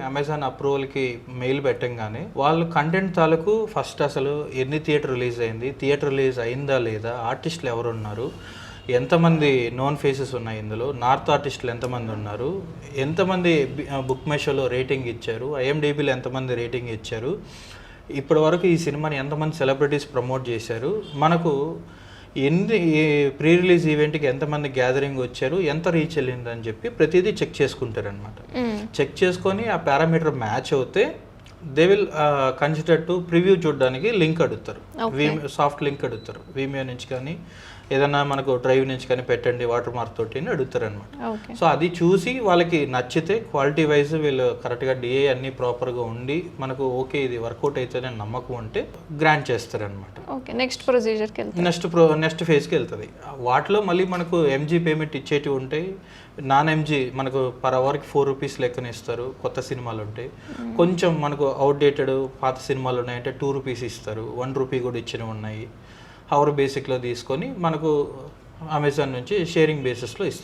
Amazon అప్రూవల్కి mail పెట్టంగానే వాళ్ళు content తాలూకు ఫస్ట్ అసలు ఎన్ని థియేటర్ రిలీజ్ అయింది, థియేటర్ రిలీజ్ అయిందా లేదా, ఆర్టిస్టులు ఎవరు ఉన్నారు, ఎంతమంది నోన్ ఫేసెస్ ఉన్నాయి ఇందులో, నార్త్ ఆర్టిస్టులు ఎంతమంది ఉన్నారు, ఎంతమంది బుక్ మై షోలో రేటింగ్ ఇచ్చారు, ఐఎండిబిలో ఎంతమంది రేటింగ్ ఇచ్చారు, ఇప్పటి వరకు ఈ సినిమాని ఎంతమంది సెలబ్రిటీస్ ప్రమోట్ చేశారు, మనకు ఎన్ని ప్రీ రిలీజ్ ఈవెంట్కి ఎంతమంది గ్యాదరింగ్ వచ్చారు, ఎంత రీచ్ వెళ్ళిందని చెప్పి ప్రతిదీ చెక్ చేసుకుంటారు అనమాట. చెక్ చేసుకొని ఆ పారామీటర్ మ్యాచ్ అవుతే they will consider to preview చూడడానికి లింక్ అడుగుతారు, సాఫ్ట్ లింక్ అడుగుతారు, వీమియో నుంచి కానీ ఏదన్నా మనకు డ్రైవ్ నుంచి కానీ పెట్టండి వాటర్ మార్క్ తోటి అని అడుగుతారు అనమాట. సో అది చూసి వాళ్ళకి నచ్చితే క్వాలిటీ వైజ్ వీళ్ళు కరెక్ట్గా డిఏ అన్ని ప్రాపర్గా ఉండి మనకు ఓకే ఇది వర్కౌట్ అవుతుంది అని నమ్మకం ఉంటే గ్రాంట్ చేస్తారనమాట. నెక్స్ట్ ఫేజ్కి వెళ్తుంది. వాటిలో మళ్ళీ మనకు ఎంజీ పేమెంట్ ఇచ్చేటివి ఉంటాయి, నాన్ ఎంజీ మనకు పర్ అవర్కి 4 రూపీస్ లెక్కన ఇస్తారు. కొత్త సినిమాలు ఉంటాయి, కొంచెం మనకు అవుట్డేటెడ్ పాత సినిమాలు ఉన్నాయంటే 2 రూపీస్ ఇస్తారు, 1 రూపీ కూడా ఇచ్చినవి ఉన్నాయి. అవర్ బేసిక్లో తీసుకొని మనకు అమెజాన్ నుంచి షేరింగ్ బేసిస్లో ఇస్తారు.